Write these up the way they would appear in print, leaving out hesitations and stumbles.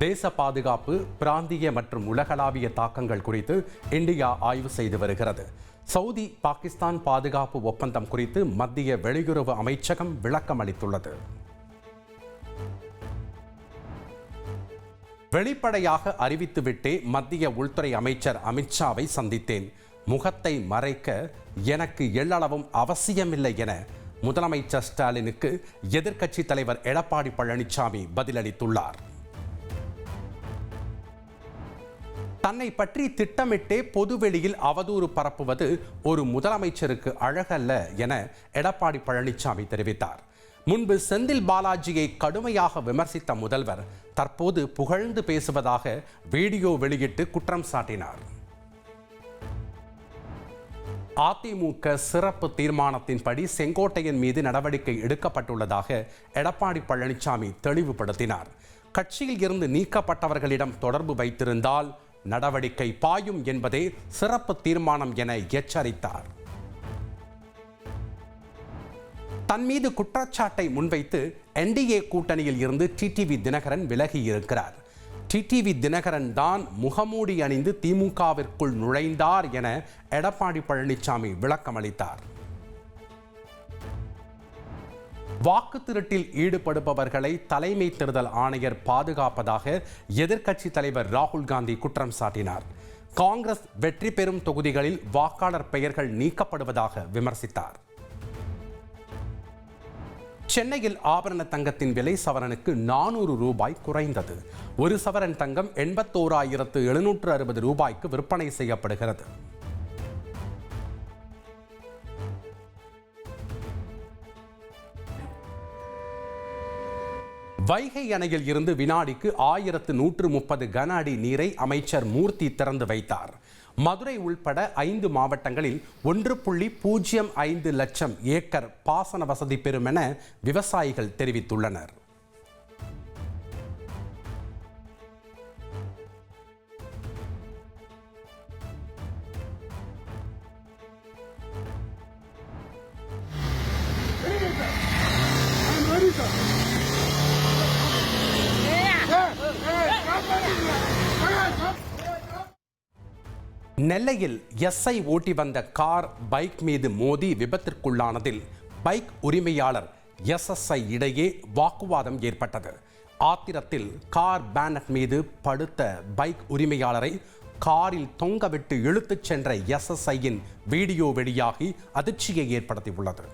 தேச பாதுகாப்பு, பிராந்திய மற்றும் உலகளாவிய தாக்கங்கள் குறித்து இந்தியா ஆய்வு செய்து வருகிறது. சவுதி பாகிஸ்தான் பாதுகாப்பு ஒப்பந்தம் குறித்து மத்திய வெளியுறவு அமைச்சகம் விளக்கம் அளித்துள்ளது. வெளிப்படையாக அறிவித்துவிட்டே மத்திய உள்துறை அமைச்சர் அமித்ஷாவை சந்தித்தேன். முகத்தை மறைக்க எனக்கு எள்ளளவும் அவசியமில்லை என முதலமைச்சர் ஸ்டாலினுக்கு எதிர்க்கட்சி தலைவர் எடப்பாடி பழனிசாமி பதிலளித்துள்ளார். தன்னை பற்றி திட்டமிட்டே பொதுவெளியில் அவதூறு பரப்புவது ஒரு முதலமைச்சருக்கு அழகல்ல என எடப்பாடி பழனிசாமி தெரிவித்தார். முன்பு செந்தில் பாலாஜியை கடுமையாக விமர்சித்த முதல்வர் தற்போது புகழ்ந்து பேசுவதாக வீடியோ வெளியிட்டு குற்றம் சாட்டினார். அதிமுக சிறப்பு தீர்மானத்தின்படி செங்கோட்டையன் மீது நடவடிக்கை எடுக்கப்பட்டுள்ளதாக எடப்பாடி பழனிசாமி தெளிவுபடுத்தினார். கட்சியில் இருந்து நீக்கப்பட்டவர்களிடம் தொடர்பு வைத்திருந்தால் நடவடிக்கை பாயும் என்பதே சிறப்பு தீர்மானம் என எச்சரித்தார். தன் மீது குற்றச்சாட்டை முன்வைத்து என்டிஏ கூட்டணியில் இருந்து டிடிவி தினகரன் விலகியிருக்கிறார். டிடிவி தினகரன் தான் முகமூடி அணிந்து திமுகவிற்குள் நுழைந்தார் என எடப்பாடி பழனிசாமி விளக்கம் அளித்தார். வாக்கு திருட்டில் ஈடுபடுபவர்களை தலைமை தேர்தல் ஆணையர் பாதுகாப்பதாக எதிர்க்கட்சி தலைவர் ராகுல் காந்தி குற்றம் சாட்டினார். காங்கிரஸ் வெற்றி பெறும் தொகுதிகளில் வாக்காளர் பெயர்கள் நீக்கப்படுவதாக விமர்சித்தார். சென்னையில் ஆபரண தங்கத்தின் விலை சவரனுக்கு 400 ரூபாய் குறைந்தது. ஒரு சவரன் தங்கம் 81,760 ரூபாய்க்கு விற்பனை செய்யப்படுகிறது. வைகை அணையில் இருந்து வினாடிக்கு 1130 கன அடி நீரை அமைச்சர் மூர்த்தி திறந்து வைத்தார். மதுரை உள்பட 5 மாவட்டங்களில் 1.05 லட்சம் ஏக்கர் பாசன வசதி பெறும் என விவசாயிகள் தெரிவித்துள்ளனர். நெல்லையில் எஸ்ஐ ஓட்டி வந்த கார் பைக் மீது மோதி விபத்திற்குள்ளானதில் பைக் உரிமையாளர் எஸ்எஸ்ஐ இடையே வாக்குவாதம் ஏற்பட்டது. ஆத்திரத்தில் கார் பேனட் மீது படுத்த பைக் உரிமையாளரை காரில் தொங்கவிட்டு இழுத்துச் சென்ற எஸ்எஸ்ஐயின் வீடியோ வெளியாகி அதிர்ச்சியை ஏற்படுத்தியுள்ளது.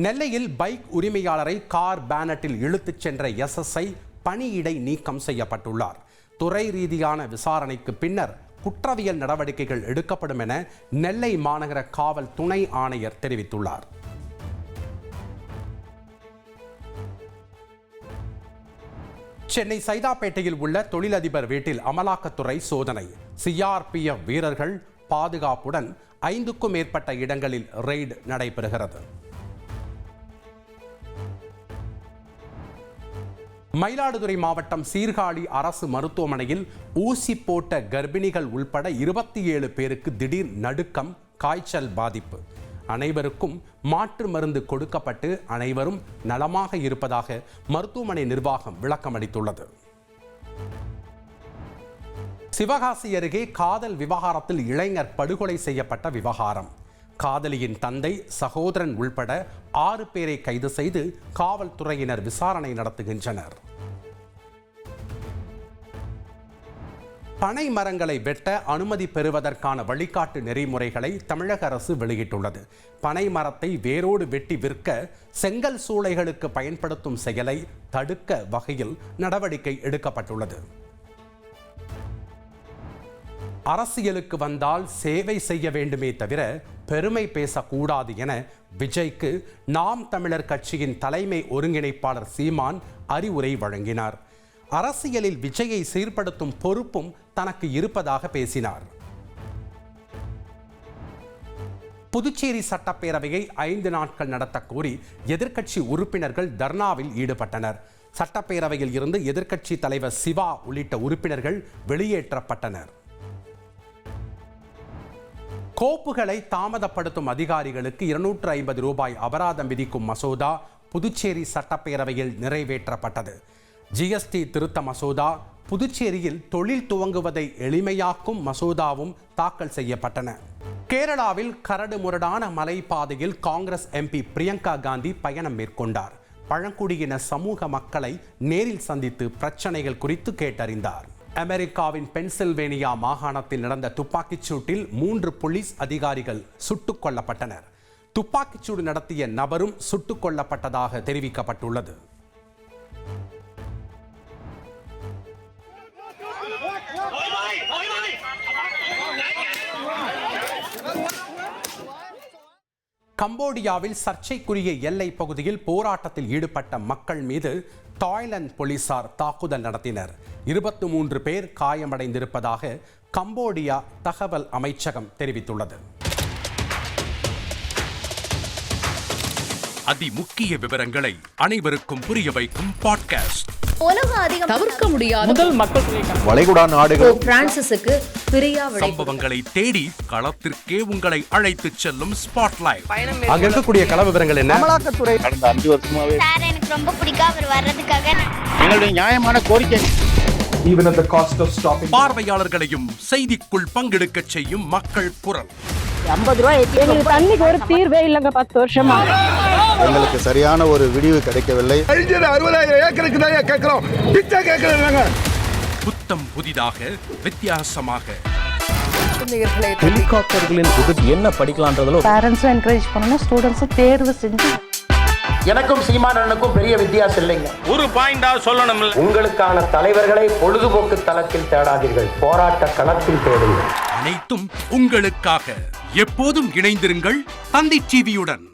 நெல்லையில் பைக் உரிமையாளரை கார் பேனட்டில் இழுத்துச் சென்ற எஸ்எஸ்ஐ பணியிடை நீக்கம் செய்யப்பட்டுள்ளார். துறை ரீதியான விசாரணைக்கு பின்னர் குற்றவியல் நடவடிக்கைகள் எடுக்கப்படும் என நெல்லை மாநகர காவல் துணை ஆணையர் தெரிவித்துள்ளார். சென்னை சைதாப்பேட்டையில் உள்ள தொழிலதிபர் வீட்டில் அமலாக்கத்துறை சோதனை. சிஆர்பிஎஃப் வீரர்கள் பாதுகாப்புடன் 5க்கும் மேற்பட்ட இடங்களில் ரெய்டு நடைபெறுகிறது. மயிலாடுதுறை மாவட்டம் சீர்காழி அரசு மருத்துவமனையில் ஊசி போட்ட கர்ப்பிணிகள் உள்பட 27 பேருக்கு திடீர் நடுக்கம், காய்ச்சல் பாதிப்பு. அனைவருக்கும் மாற்று மருந்து கொடுக்கப்பட்டு அனைவரும் நலமாக இருப்பதாக மருத்துவமனை நிர்வாகம் விளக்கம் அளித்துள்ளது. சிவகாசி அருகே காதல் விவகாரத்தில் இளைஞர் படுகொலை செய்யப்பட்ட விவகாரம். காதலியின் தந்தை, சகோதரன் உள்பட 6 பேரை கைது செய்து காவல்துறையினர் விசாரணை நடத்துகின்றனர். பனை மரங்களை வெட்ட அனுமதி பெறுவதற்கான வழிகாட்டு நெறிமுறைகளை தமிழக அரசு வெளியிட்டுள்ளது. பனை மரத்தை வேரோடு வெட்டி விற்க செங்கல் சூளைகளுக்கு பயன்படுத்தும் செயலை தடுக்க வகையில் நடவடிக்கை எடுக்கப்பட்டுள்ளது. அரசியலுக்கு வந்தால் சேவை செய்ய வேண்டுமே தவிர பெருமை பேசக்கூடாது என விஜய்க்கு நாம் தமிழர் கட்சியின் தலைமை ஒருங்கிணைப்பாளர் சீமான் அறிவுரை வழங்கினார். அரசியலில் விஜயை சீர்படுத்தும் பொறுப்பும் தனக்கு இருப்பதாக பேசினார். புதுச்சேரி சட்டப்பேரவையை 5 நாட்கள் நடத்த கோரி எதிர்க்கட்சி உறுப்பினர்கள் தர்ணாவில் ஈடுபட்டனர். சட்டப்பேரவையில் இருந்து எதிர்க்கட்சி தலைவர் சிவா உள்ளிட்ட உறுப்பினர்கள் வெளியேற்றப்பட்டனர். கோப்புகளை தாமதப்படுத்தும் அதிகாரிகளுக்கு 250 ரூபாய் அபராதம் விதிக்கும் மசோதா புதுச்சேரி சட்டப்பேரவையில் நிறைவேற்றப்பட்டது. ஜிஎஸ்டி திருத்த மசோதா, புதுச்சேரியில் தொழில் துவங்குவதை எளிமையாக்கும் மசோதாவும் தாக்கல் செய்யப்பட்டன. கேரளாவில் கரடுமுரடான மலைப்பாதையில் காங்கிரஸ் எம்பி பிரியங்கா காந்தி பயணம் மேற்கொண்டார். பழங்குடியின சமூக மக்களை நேரில் சந்தித்து பிரச்சனைகள் குறித்து கேட்டறிந்தார். அமெரிக்காவின் பென்சில்வேனியா மாகாணத்தில் நடந்த துப்பாக்கிச் சூட்டில் 3 போலீஸ் அதிகாரிகள் சுட்டுக் கொல்லப்பட்டனர். துப்பாக்கிச்சூடு நடத்திய நபரும் சுட்டுக் கொல்லப்பட்டதாக தெரிவிக்கப்பட்டுள்ளது. கம்போடியாவில் சர்ச்சைக்குரிய எல்லை பகுதியில் போராட்டத்தில் ஈடுபட்ட மக்கள் மீது தாய்லாந்து போலீசார் தாக்குதல் நடத்தினர். 23 பேர் காயமடைந்திருப்பதாக கம்போடியா தகவல் அமைச்சகம் தெரிவித்துள்ளது. அதிமுக்கிய விவரங்களை அனைவருக்கும் புரிய வைக்கும் பாட்காஸ்ட். தவிர்க்க முடியாத முதல் மக்கள் வளைகுடா நாடுகள் பிரான்சிஸுக்கு பிரியா சம்பவங்களை தேடி களத்திற்கே உங்களை அழைத்து செல்லும் ஸ்பாட்லைட். அங்க இருக்கக்கூடிய கள விவரங்கள் என்ன? அமலாக்கத்துறை கடந்த 5 வருஷமாவே சார் எனக்கு ரொம்ப பிடிக்கும் அவர் வர்றதுக்காக. எங்களுடைய நியாயமான கோரிக்கை. Even at the cost of stopping. பார்வையாளர்களையும் செய்திக்குள் பங்கெடுக்க செய்யும் மக்கள் குரல். 50 ரூபாய் எங்களுக்கு தண்ணிக்கு ஒரு தீர்வே இல்லங்க 10 வருஷமா. எங்களுக்கு சரியான ஒரு விடிவு கிடைக்கவில்லை. 60,000 ஏக்கருக்கு தான் கேட்கிறோம், பிச்சை கேட்கிறோம். புத்தம் புதிதாக வித்தியாசமாக ஹெலிகாப்டர்களின் உதவி என்ன படிக்கலான்றதுல பேரண்ட்ஸும் என்கரேஜ் பண்ணணும், ஸ்டூடெண்ட்ஸும் தேர்வு செஞ்சு. எனக்கும் சீமானனுக்கும் பெரிய வித்தியாசம் இல்லைங்க. ஒரு பாயிண்டா சொல்லணும். உங்களுக்கான தலைவர்களை பொழுதுபோக்கு தளத்தில் தேடாதீர்கள், போராட்ட களத்தில் தேடுங்கள். அனைத்தும் உங்களுக்காக. எப்போதும் இணைந்திருங்கள் தந்தி டிவியுடன்.